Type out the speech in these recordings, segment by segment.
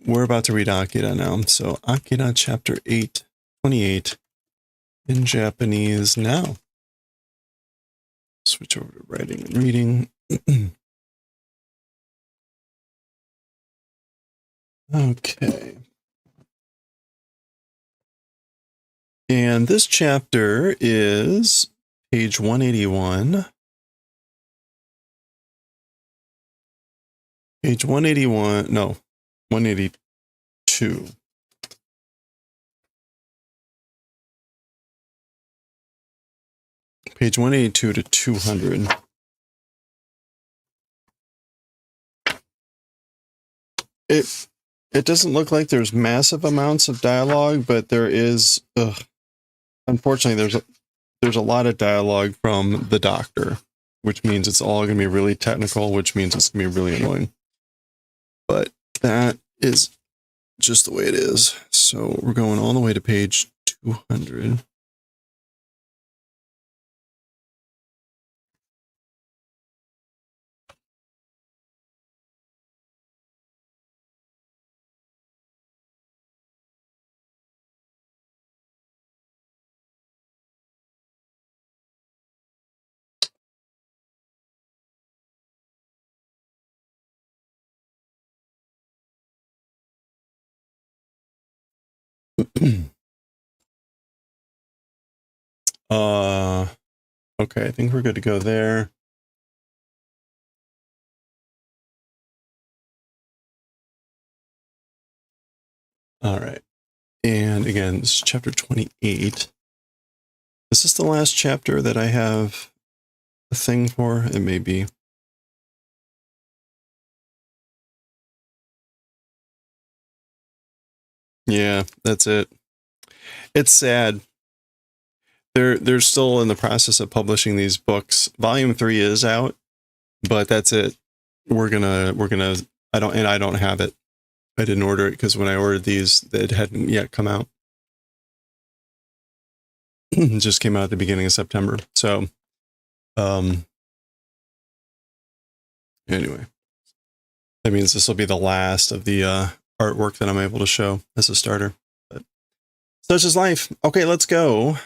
we're about to read Akira now. So Akira chapter 28 in Japanese now. Switch over to writing and reading. Okay. And this chapter is page 181. Page 181, no, 182. Page 182 to 200. It doesn't look like there's massive amounts of dialogue, but there is, unfortunately, there's a lot of dialogue from the doctor, which means it's all going to be really technical, which means it's going to be really annoying. But that is just the way it is. So we're going all the way to page 200. Okay, I think we're good to go there. All right. And again, this is chapter 28. Is this the last chapter that I have a thing for? It may be. Yeah, that's it. It's sad. They're still in the process of publishing these books. Volume 3 is out, but that's it. We're gonna I don't have it. I didn't order it because when I ordered these, it hadn't yet come out. It just came out at the beginning of September. So anyway, that means this will be the last of the artwork that I'm able to show as a starter. But such is life. Okay, let's go.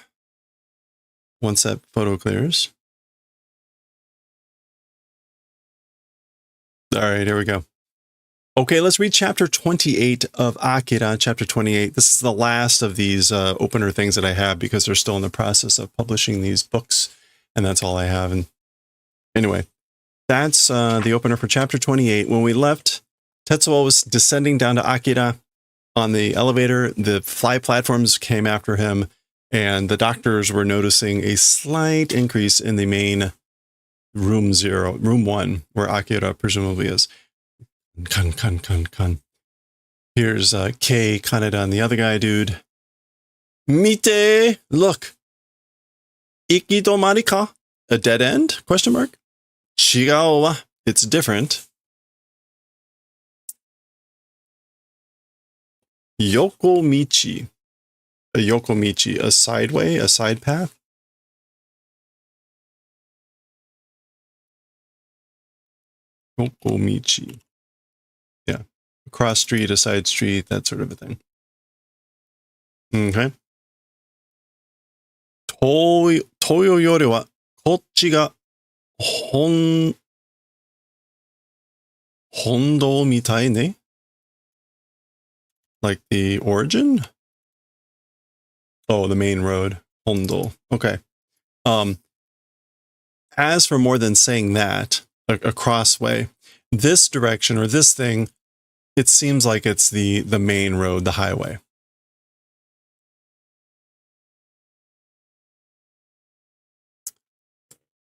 Once that photo clears. All right, here we go. Okay, let's read chapter 28 of Akira, chapter 28. This is the last of these opener things that I have because they're still in the process of publishing these books, and that's all I have. And anyway, that's the opener for chapter 28. When we left, Tetsuo was descending down to Akira on the elevator. The fly platforms came after him, and the doctors were noticing a slight increase in the main room 1, where Akira presumably is. Kan. Here's Kei Kaneda and the other guy, dude. Mite! Look! Ikidomari ka? A dead end? Question mark? Chigao wa? It's different. Yokomichi. A yokomichi. A sideway? A side path? Yokomichi. Yeah. Cross street, a side street, that sort of a thing. Okay. Toyo yore wa kochi ga hondo mitai ne? Like the origin? Oh, the main road. Hondo. Okay. As for more than saying that, a crossway, this direction or this thing, it seems like it's the main road, the highway.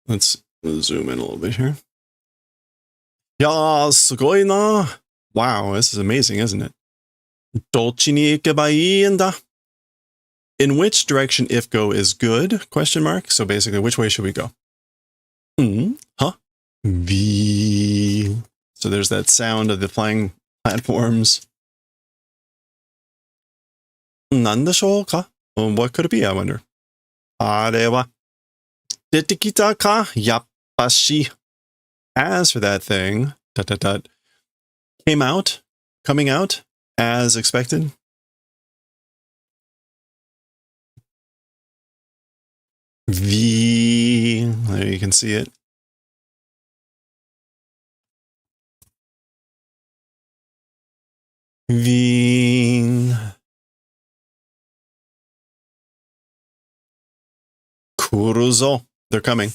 Let's zoom in a little bit here. Ya, sugoi na. Wow, this is amazing, isn't it? Dochi ni ikebai ii en da? In which direction if go is good? Question mark. So basically, which way should we go? Huh? V. So there's that sound of the flying platforms. Nandashou ka? What could it be, I wonder? Are wa dete kita ka? Yappashi. As for that thing, coming out, as expected? V. There you can see it. V. Kuruzo. They're coming.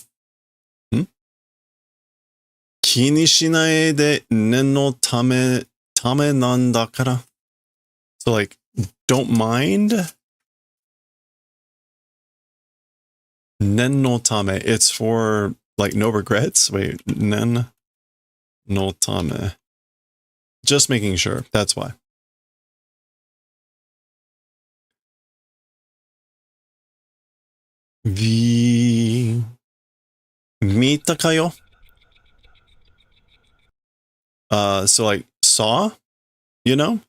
気にしないで念のためなんだから. So like, don't mind. Nen no tame. It's for like no regrets. Wait, nen no tame. Just making sure. That's why. V. Mita kayo? So like, saw? You know?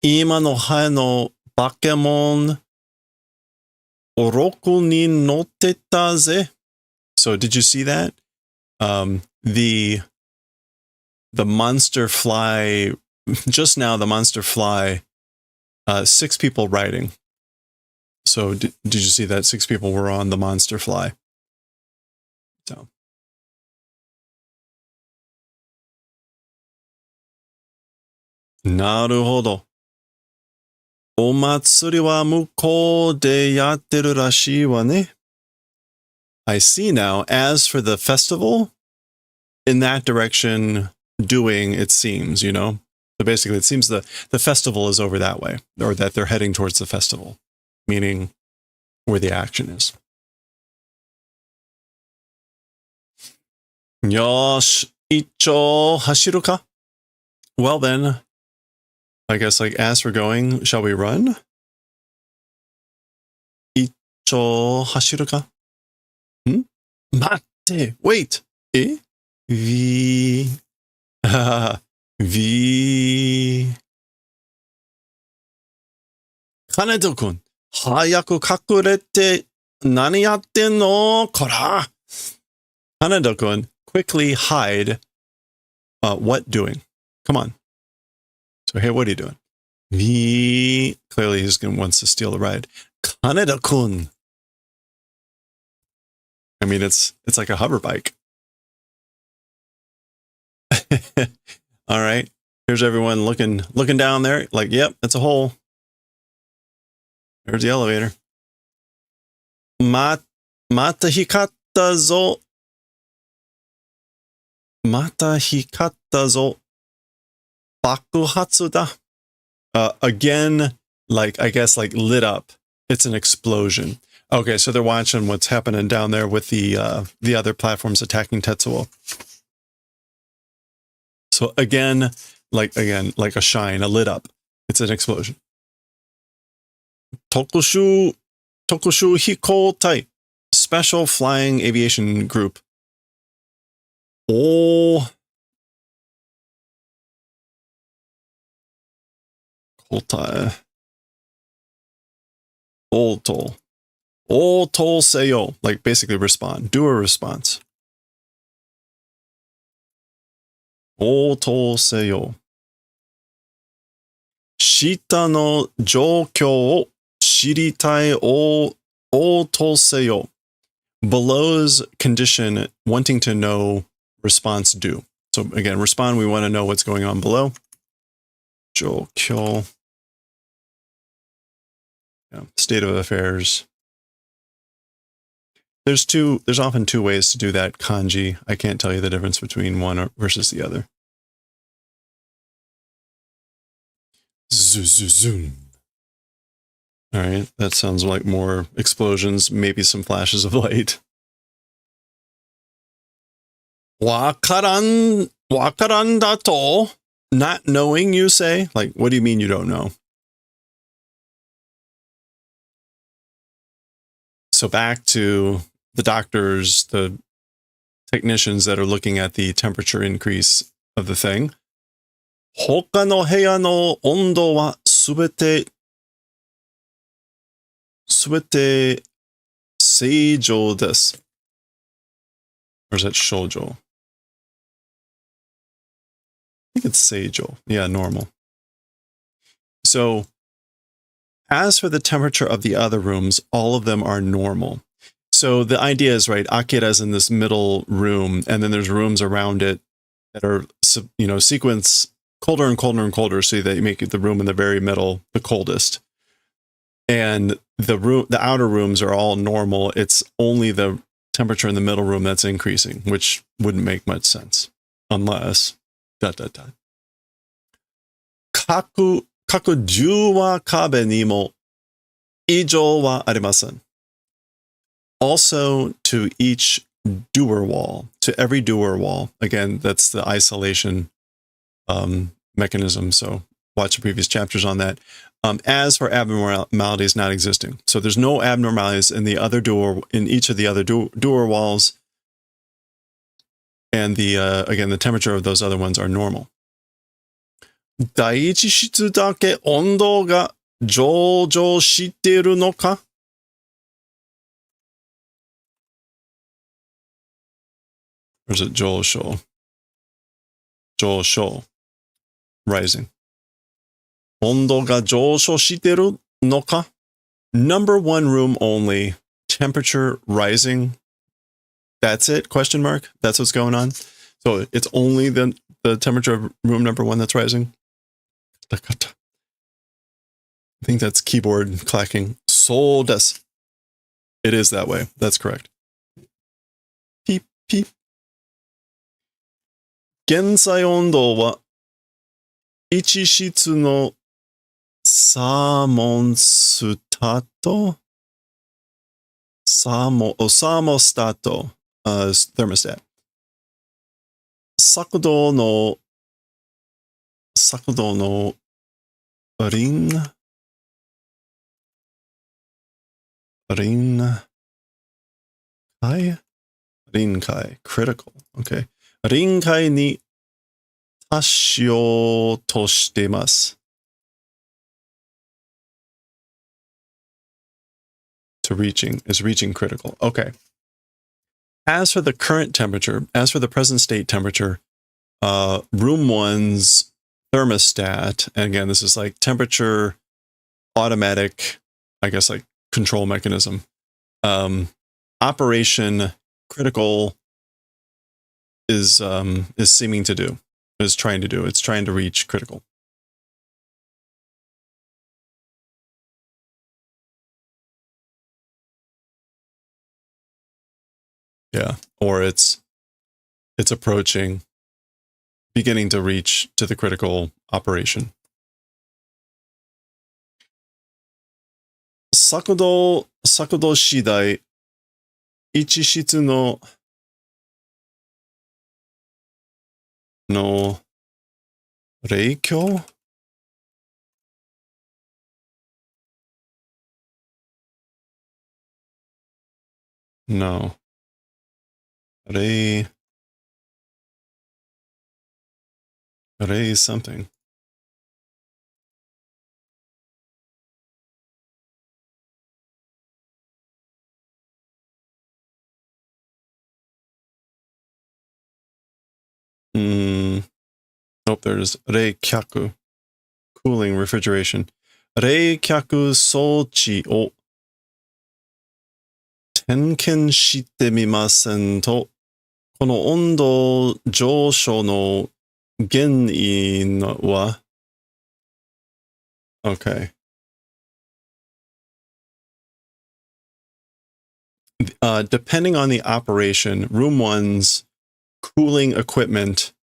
Ima no hae no bakemon oroku ni notteta ze. So did you see that? The monster fly, just now the monster fly, 6 people riding. So did you see that? 6 people were on the monster fly. So. Naruhodo. お祭りは向こうでやってるらしいわね. I see now. As for the festival, in that direction, doing, it seems, you know? So basically, it seems the festival is over that way, or that they're heading towards the festival, meaning where the action is. Yosh, icho hashiru ka? Well then, I guess, like, as we're going, shall we run? Icho hashiru ka? Matte, wait. Eh? V. V. Kaneto-kun, hayaku kakurete nani yatte no kora? Kaneto-kun, quickly hide. What doing? Come on. So, hey, what are you doing? V. Clearly, he's going to wants to steal the ride. Kaneto-kun. I mean, it's like a hover bike. All right. Here's everyone looking down there. Like, yep, that's a hole. There's the elevator. Mata hikatta zo. Mata hikatta zo. Bakuhatsu da. Again, like, I guess, like, lit up. It's an explosion. Okay, so they're watching what's happening down there with the other platforms attacking Tetsuo. So again, like a shine, a lit up. It's an explosion. Tokushu Hikoutai, special flying aviation group. Oh. Koutai. Otol. Otol seyo. Like basically respond. Do a response. Otol seyo. Shita no joukyo o shiritai o otol seyo. Below's condition, wanting to know, response do. So again, respond, we want to know what's going on below. Joukyo. Yeah, state of affairs. There's often 2 ways to do that kanji. I can't tell you the difference between one versus the other. Zoom. All right, that sounds like more explosions, maybe some flashes of light. Wakaran dato. Not knowing, you say? Like, what do you mean you don't know? So back to the doctors, the technicians that are looking at the temperature increase of the thing. Hoka no heya no ondo wa subete seijou desu. Or is that shoujo? I think it's seijou. Yeah, normal. So as for the temperature of the other rooms, all of them are normal. So the idea is, right, Akira's in this middle room, and then there's rooms around it that are, you know, sequence colder and colder and colder, so that you make the room in the very middle the coldest. And the outer rooms are all normal. It's only the temperature in the middle room that's increasing, which wouldn't make much sense unless ... 各10は壁にも異常はありません. Also to each doer wall, to every doer wall. Again, that's the isolation mechanism. So watch the previous chapters on that. As for abnormalities not existing. So there's no abnormalities in each of the other doer walls. And again, the temperature of those other ones are normal. 第一室だけ温度が上昇しているのか? Or is it 上昇? 上昇. Rising. 温度が上昇してるのか? Number one room only. Temperature rising. That's it? Question mark. That's what's going on. So it's only the temperature of room number one that's rising. I think that's keyboard clacking. So desu. It is that way. That's correct. Peep, peep. 現在温度は1室のサーモスタト thermostat. Sakdo no rinkai. Critical. Okay. Rinkai ni tashio to shitemasu. Is reaching critical. Okay. As for the current temperature, as for the present state temperature, room one's thermostat, and again, this is like temperature automatic, I guess, like control mechanism. Operation critical is seeming to do, is trying to do. It's trying to reach critical. Yeah, or it's approaching, beginning to reach to the critical operation. 速度次第、一室の影響? No. Ray something. Nope, there's Rei Kyaku. Cooling, refrigeration. Rei Kyaku Sochi o Tenken shite mimasen to, この温度上昇の原因は? Okay. Depending on the operation, room one's cooling equipment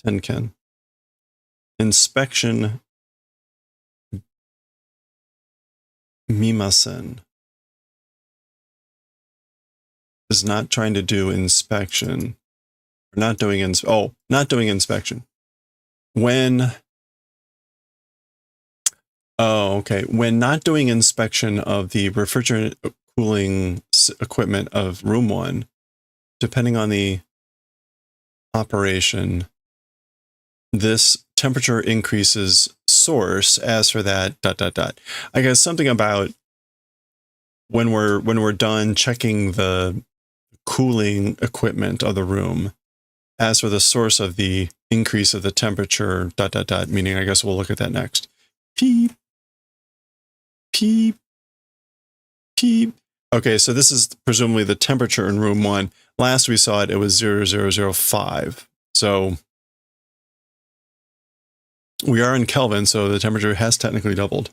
Tenken. Inspection mimasen is not trying to do inspection. Not doing inspection. When not doing inspection of the refrigerant cooling equipment of room one, depending on the operation, this temperature increases source. As for that ... I guess something about when we're done checking the cooling equipment of the room. As for the source of the increase of the temperature, ... meaning I guess we'll look at that next. Peep. Peep. Peep. Okay, so this is presumably the temperature in room 1. Last we saw it, it was 0005. So we are in Kelvin, so the temperature has technically doubled.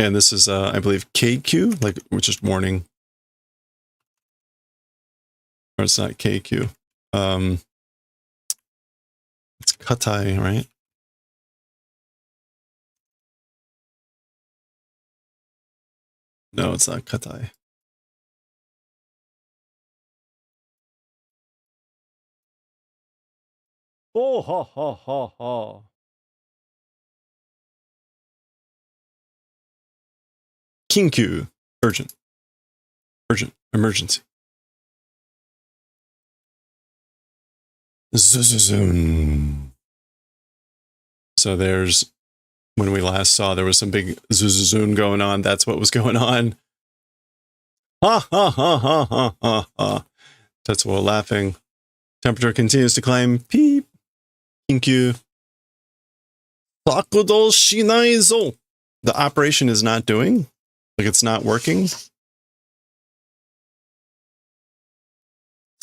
And this is, I believe, KQ, like, which is morning. Or it's not KQ. It's Katai, right? No, it's not Katai. Oh, ha, ha, ha, ha. Kinkyu. Urgent. Urgent. Emergency. Zoom. So there's, when we last saw, there was some big zoom going on. That's what was going on. Ha ha ha ha ha ha ha. Tetsuo laughing. Temperature continues to climb. Peep. Kinkyu. Sakudo shinai zo. The operation is not doing. Like it's not working.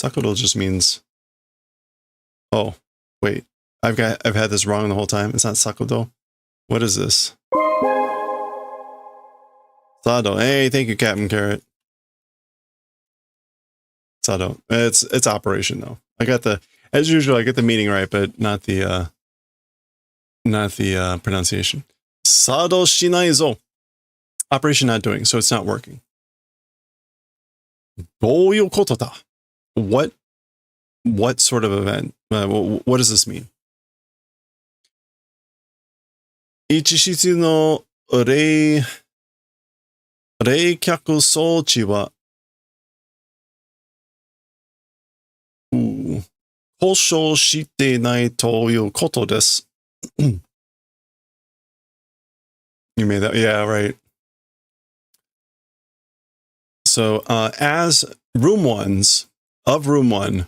Sakudo just means. Oh, wait. I've had this wrong the whole time. It's not Sakudo. What is this? Sado. Hey, thank you, Captain Carrot. Sado. It's operation though. I got the, as usual, I get the meaning right, but not the pronunciation. Sado shinai zo. Operation not doing, so it's not working. Douyou koto da? What sort of event? What does this mean? Ichishitsu no reikyaku souchi wa hoshou shite nai toyu koto desu. You made that, yeah, right. So as room 1's, of room 1,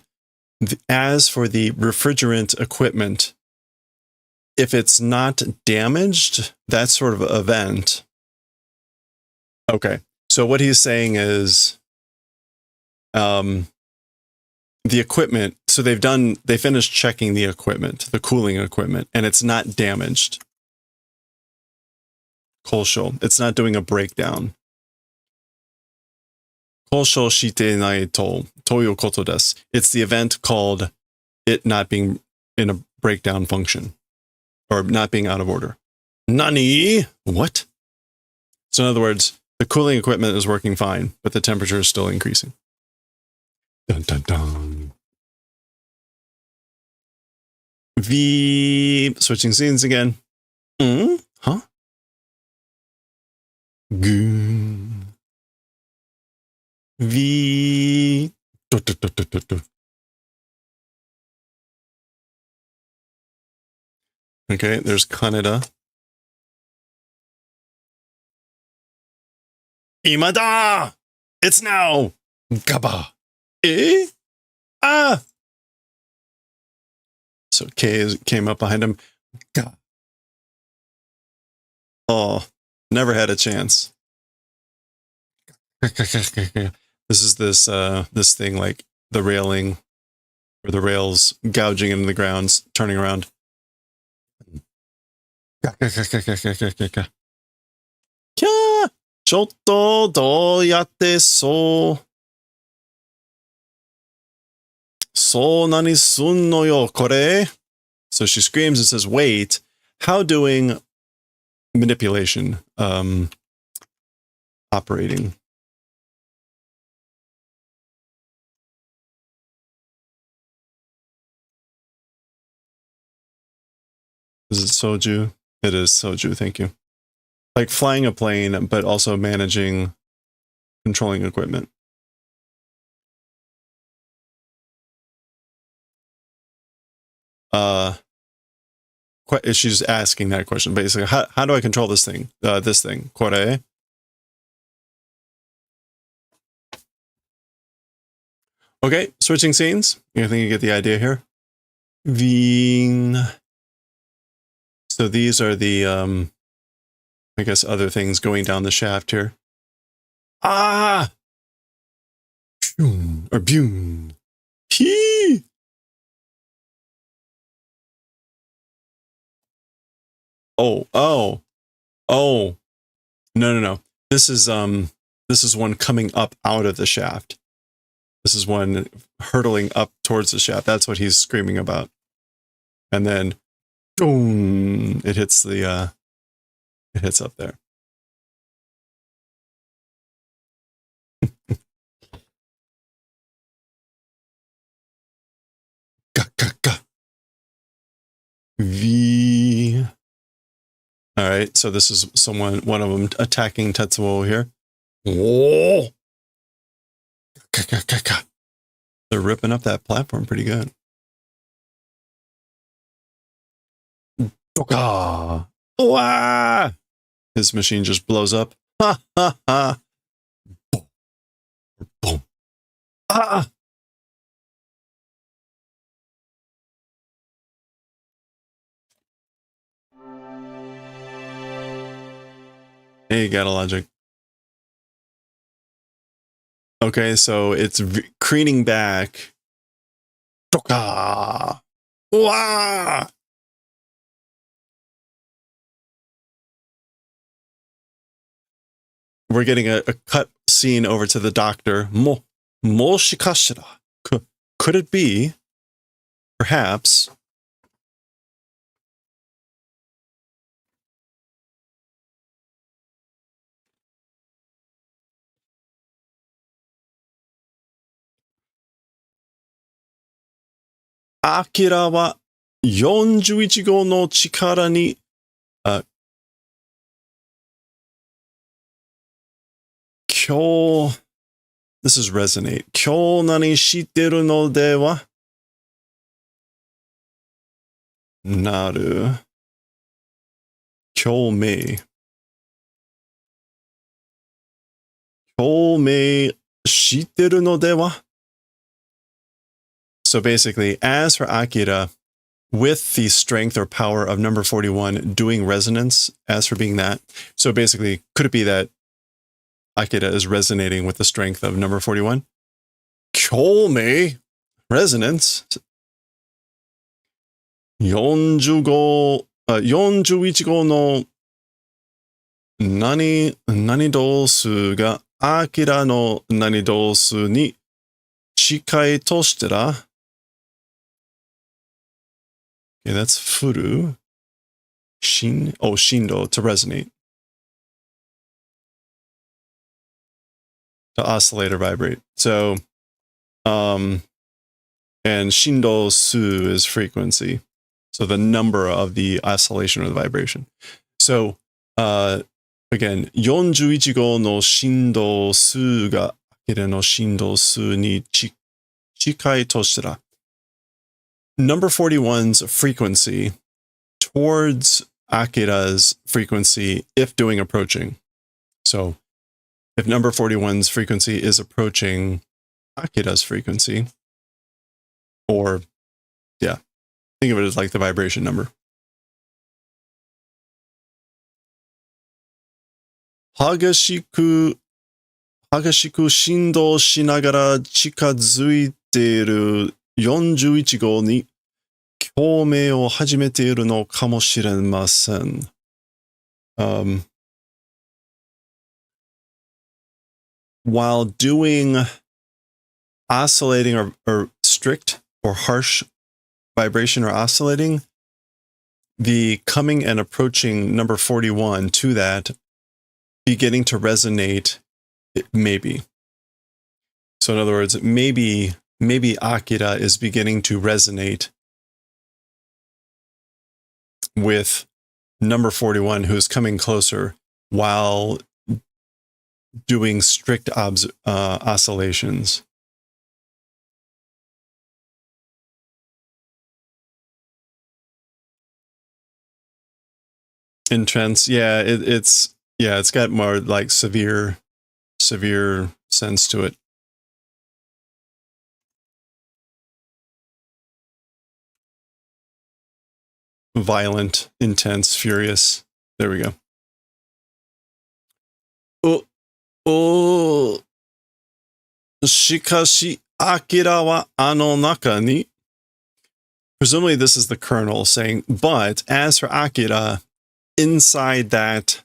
as for the refrigerant equipment, if it's not damaged, that sort of event. Okay, so what he's saying is the equipment, so they finished checking the equipment, the cooling equipment, and it's not damaged. Kosho, it's not doing a breakdown. Kosho shite nai to toyo koto desu. It's the event called it not being in a breakdown function, or not being out of order. Nani? What? So in other words, the cooling equipment is working fine, but the temperature is still increasing. Dun dun dun. Switching scenes again. Huh? Goon. Okay, there's Kaneda. Imada! It's now! Gaba! Eh? Ah! So K came up behind him. Gah. Oh, never had a chance. This is this thing like the railing, or the rails gouging into the ground, turning around. Kya? ちょっとどうやってそう何すんのよこれ? So she screams and says, wait, how doing manipulation, operating? Is it soju? It is soju, thank you. Like flying a plane, but also managing, controlling equipment. she's asking that question basically. How do I control this thing? Kore. Okay, switching scenes. I think you get the idea here. Veen. So these are the I guess other things going down the shaft here. Ah! Or boom. Hee! Oh. No. This is one coming up out of the shaft. This is one hurtling up towards the shaft. That's what he's screaming about. And then boom, it hits the it hits up there. V. All right, so this is one of them attacking Tetsuo here. Oh. They're ripping up that platform pretty good. His machine just blows up. Ha ha ha. Boom. Ah. Hey, got a logic. Okay, so it's creening back. Wah! We're getting a cut scene over to the doctor. Moshikashira. Could it be, perhaps, Akira wa 41号の力に、今日、this is resonate. 今日何してるのではなる。共鳴。共鳴してるのでは So basically, as for Akira, with the strength or power of number 41 doing resonance, as for being that, so basically, could it be that Akira is resonating with the strength of number 41? Kyomei, resonance. 41号の何同数がアキラの何同数に近いとしたら Okay, that's furu. Shindo, to resonate. To oscillate or vibrate. So, and shindo su is frequency. So the number of the oscillation or the vibration. So, again, 41号の振動数がアキラの振動数に近いとしたら Number 41's frequency towards Akira's frequency if doing approaching. So if number 41's frequency is approaching Akira's frequency, or yeah, think of it as like the vibration number. 激しく振動しながら近づいている41号に共鳴を始めているのかもしれません。While doing oscillating or strict or harsh vibration or oscillating, the coming and approaching number 41 to that beginning to resonate, maybe. So in other words, maybe Akira is beginning to resonate with number 41 who's coming closer while doing strict oscillations. Intense. Yeah, it's got more like severe sense to it. Violent, intense, furious. There we go. Oh, shikashi Akira wa ano naka ni. Presumably this is the colonel saying, but as for Akira, inside that ...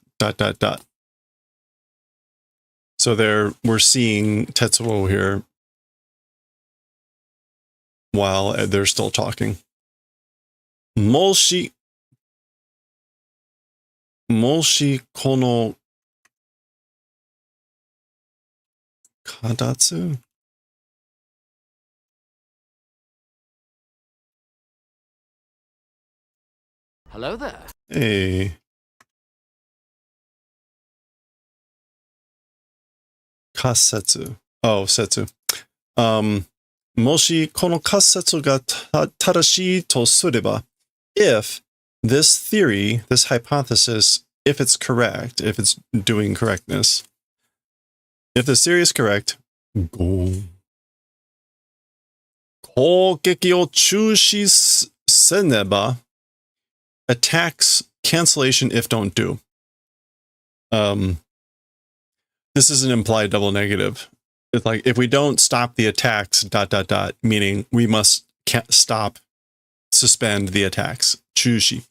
So we're seeing Tetsuo here while they're still talking. Moshi kono kadatsu? Hello there. Hey. Kasetsu. Oh, setsu. Moshi kono kasetsu ga tadashi to sureba. If this theory, this hypothesis, if it's correct, if it's doing correctness, if the theory is correct, kogeki o chushi seneba, attacks cancellation if don't do. This is an implied double negative. It's like if we don't stop the attacks ... meaning we must suspend the attacks. Chushi.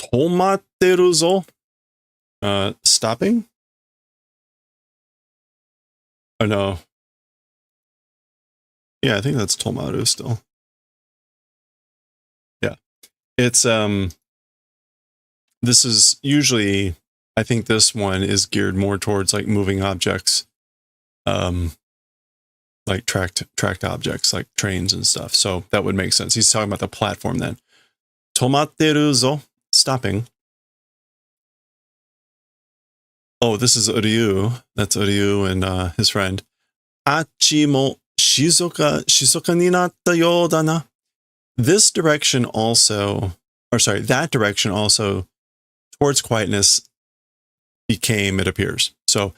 Tomatteru zo. Stopping? Oh no. Yeah, I think that's Tomaru still. Yeah. It's this is usually, I think this one is geared more towards like moving objects. Like tracked objects like trains and stuff. So that would make sense. He's talking about the platform then. Tomatteru zo, stopping. Oh, this is Ryu. That's Ryu and his friend. Achi mo shizuka ni natta you da na. This direction also, or sorry, that direction also towards quietness became, it appears. So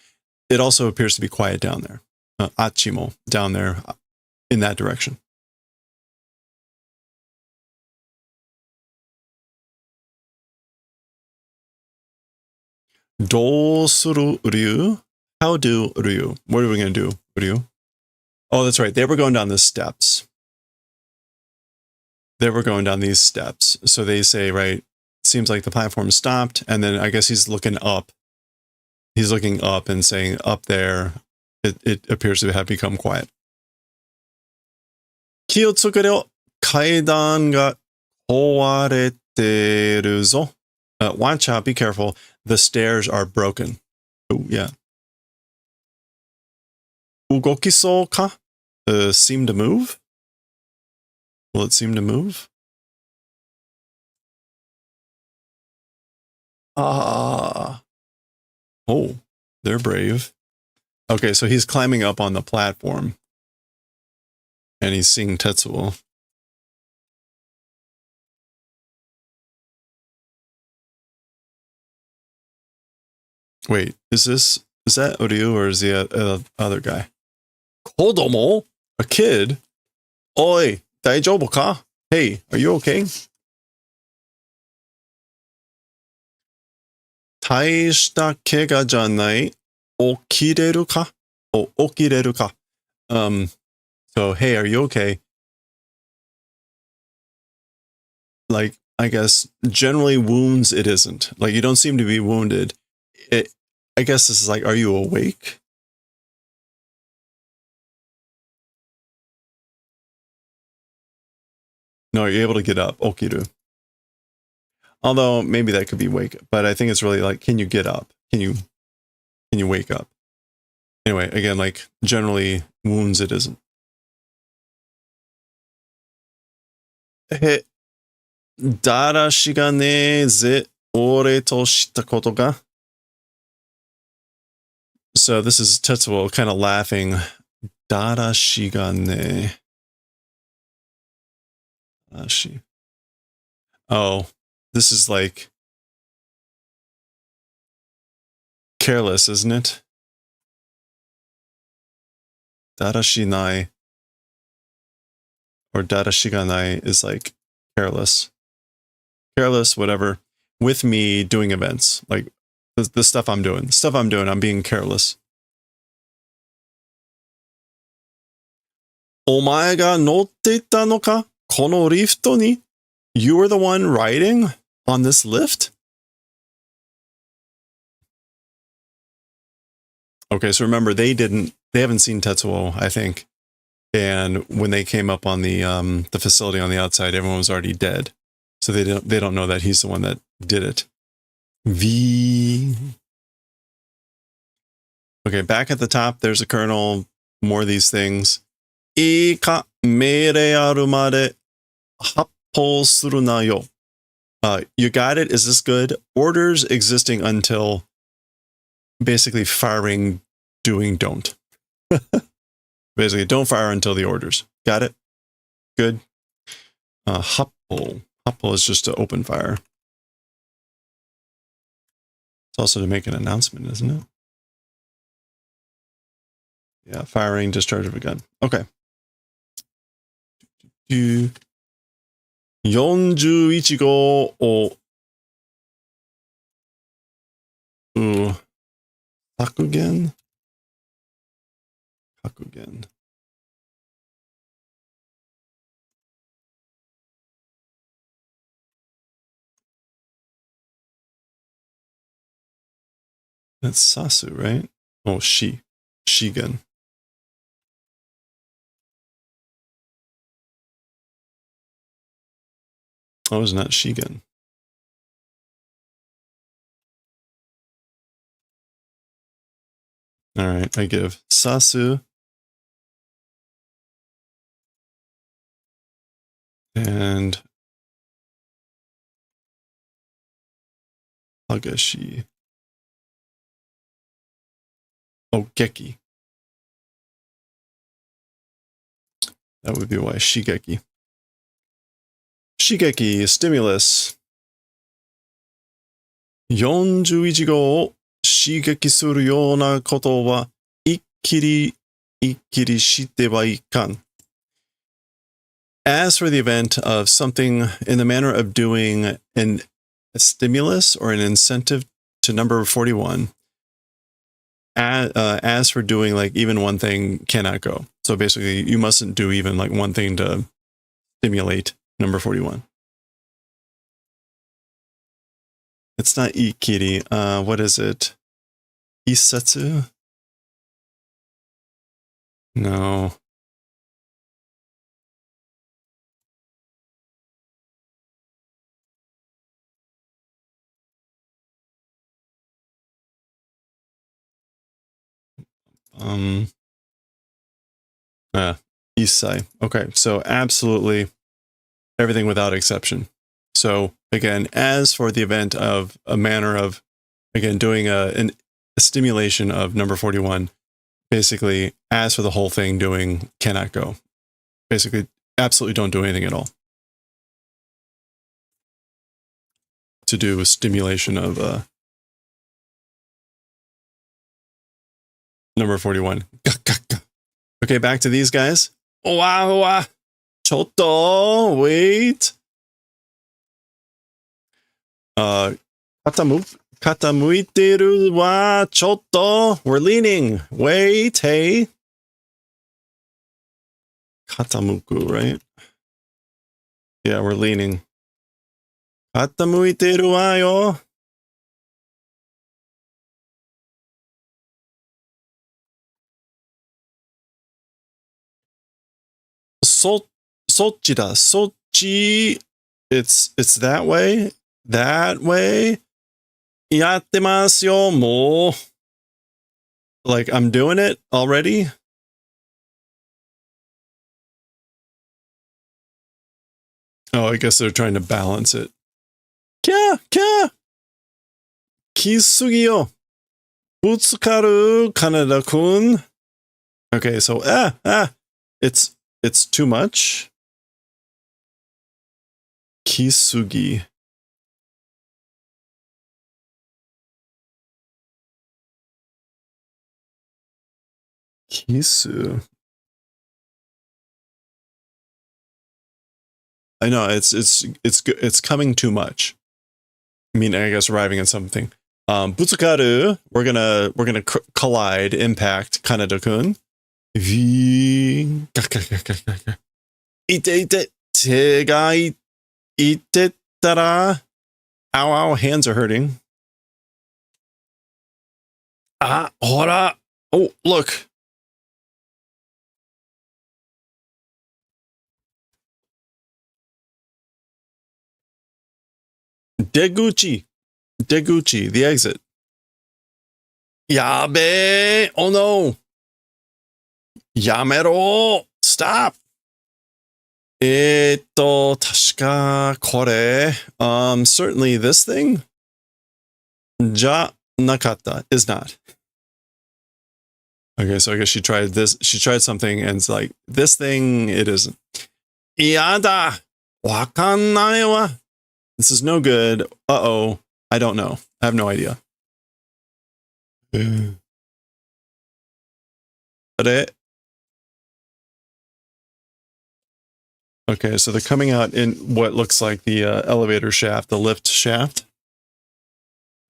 it also appears to be quiet down there. Achimo, down there in that direction. Do suru Ryu? How do Ryu? What are we going to do, Ryu? Oh, that's right. They were going down the steps. They were going down these steps. So they say, right, seems like the platform stopped. And then I guess he's looking up. He's looking up and saying, up there, it appears to have become quiet. Kiyotsukure o kaidan ga kowareteru zo. Watch out, be careful. The stairs are broken. Oh, yeah. Ugokiso ka? Seem to move? Will it seem to move? Ah. Oh, they're brave. Okay, so he's climbing up on the platform. And he's seeing Tetsuo. Wait, is that Ryu or is the other guy? Kodomo? A kid? Oi, daijoubu ka? Hey, are you okay? Taishita kega janai okireru ka? Oh, okireru ka. So, hey, are you okay? Like, I guess, generally wounds, it isn't. Like, you don't seem to be wounded. I guess this is like, are you awake? No, are you able to get up? Okiru. Although, maybe that could be wake. But I think it's really like, can you get up? Can you wake up? Anyway, again, like, generally wounds, it isn't. Hey, だらしがねえぜ、俺としたことが. So this is Tetsuo kind of laughing. Dara shigane. Dashi. Oh, this is like careless, isn't it? Darashinai or darashiganai is like careless. Careless, whatever. With me doing events. Like the stuff I'm doing. The stuff I'm doing, I'm being careless. Omae ga notte itta no ka? Kono rifto ni? You were the one riding on this lift? Okay, so remember they haven't seen Tetsuo, I think. And when they came up on the facility on the outside, everyone was already dead. So they don't know that he's the one that did it. V. Okay, back at the top, there's a colonel, more of these things. Ika mere aru made happou suru na yo. You got it? Is this good? Orders existing until basically firing, doing, don't. Basically, don't fire until the orders. Got it? Good. Happou. Happou is just to open fire. It's also to make an announcement, isn't it? Yeah, firing, discharge of a gun. Okay. 41号を削減 That's Sasu, right? Oh, Shigen. Oh, it's not Shigen. All right, I give Sasu and Hagashi. Oh, Geki. That would be why. Shigeki. Shigeki, stimulus. 41号を刺激するようなことは一気にしてはいかん. As for the event of something in the manner of doing a stimulus or an incentive to number 41, as for doing like even one thing cannot go. So basically you mustn't do even like one thing to stimulate number 41. It's not ikiri. What is it? Isetsu? No. Isai. Okay, so absolutely everything without exception. So again, as for the event of a manner of, again, doing a stimulation of number 41, basically, as for the whole thing doing cannot go. Basically, absolutely don't do anything at all. To do a stimulation of number 41. Okay, back to these guys. Wow. Chotto, wait. Katamuiteru wa chotto. We're leaning. Wait, hey. Katamuku, right? Yeah, we're leaning. Katamuiteru wa yo. Sochi da. Sochi. It's that way. That way. Yattemasu yo, mo. Like, I'm doing it already. Oh, I guess they're trying to balance it. Kya, kya. Kisugi yo. Butsukaru Kaneda-kun. Okay, so it's too much. Kisugi. Kisu. I know it's coming too much. I mean, I guess arriving at something. Butsukaru, we're gonna collide, impact Kaneda-kun. V. Ite tega ittetara. Ow, ow, hands are hurting. Ah, hora. Oh, look. Deguchi, the exit. Yabe! Oh no! Yamero! Stop! Tashika kore. Certainly this thing? Ja nakata is not. Okay, so I guess she tried this. She tried something and it's like, this thing, it isn't. Iada! Wakannai wa. This is no good. Uh-oh. I don't know. I have no idea. Okay, so they're coming out in what looks like the elevator shaft, the lift shaft.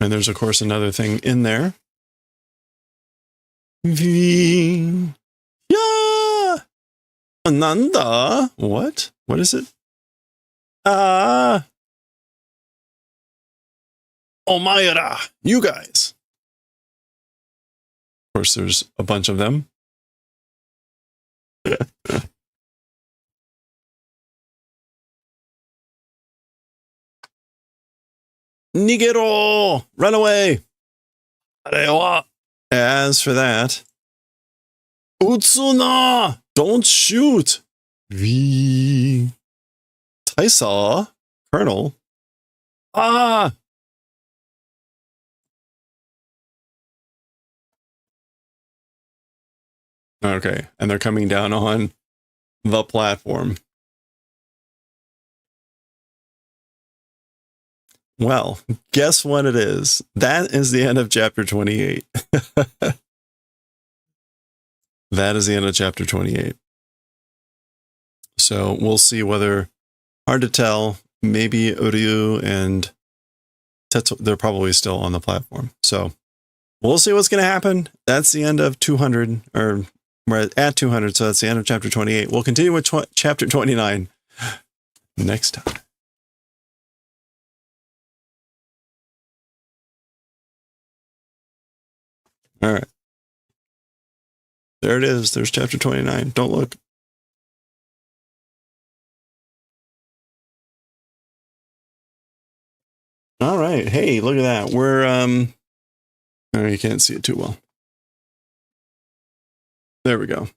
And there's, of course, another thing in there. Yeah! Nanda? What? What is it? Omaera! You guys! Of course, there's a bunch of them. Nigero! Run away! As for that, Utsuna! Don't shoot! V. Taisa? Colonel? Ah! Okay, and they're coming down on the platform. Well, guess what it is? That is the end of chapter 28. That is the end of chapter 28. So we'll see whether, hard to tell, maybe Ryu and Tetsu, they're probably still on the platform. So we'll see what's going to happen. That's the end of 200, or we're at 200, so that's the end of chapter 28. We'll continue with chapter 29 next time. All right. There it is. There's chapter 29. Don't look. All right. Hey, look at that. We're, oh, you can't see it too well. There we go.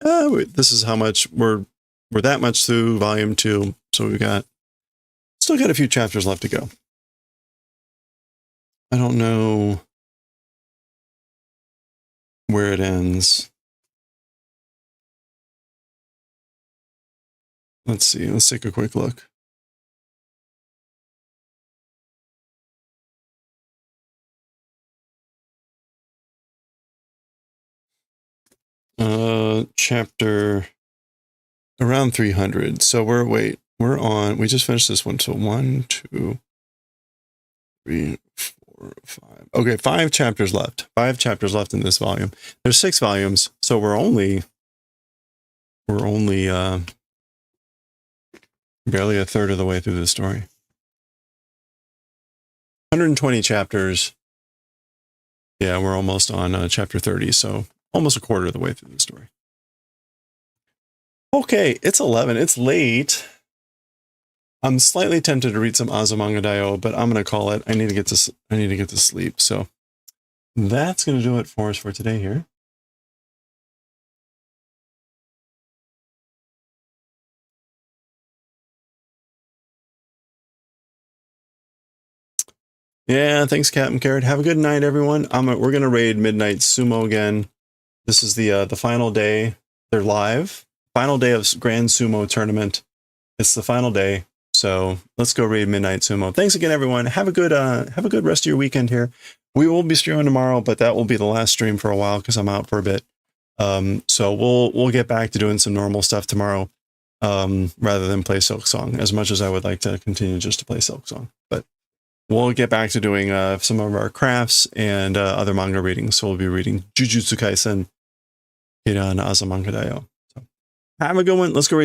Wait, this is how much we're that much through volume 2. So we've still got a few chapters left to go. I don't know where it ends. Let's see. Let's take a quick look. Chapter around 300. So we just finished this one. So 1, 2, 3, 4, 5. Okay, 5 chapters left. 5 chapters left in this volume. There's 6 volumes, so we're only barely a third of the way through the story. 120 chapters. Yeah, we're almost on chapter 30, so almost a quarter of the way through the story. Okay, it's 11. It's late. I'm slightly tempted to read some Azumanga Daioh, but I'm going to call it. I need to get to sleep. So that's going to do it for us for today here. Yeah, thanks, Captain Carrot. Have a good night, everyone. We're gonna raid Midnight Sumo again. This is the final day. They're live. Final day of Grand Sumo Tournament. It's the final day. So let's go raid Midnight Sumo. Thanks again, everyone. Have a good rest of your weekend here. We will be streaming tomorrow, but that will be the last stream for a while because I'm out for a bit. So we'll get back to doing some normal stuff tomorrow, rather than play Silksong, as much as I would like to continue just to play Silksong. But we'll get back to doing some of our crafts and other manga readings. So we'll be reading Jujutsu Kaisen, Akira and Azumanga Daioh. So have a good one. Let's go read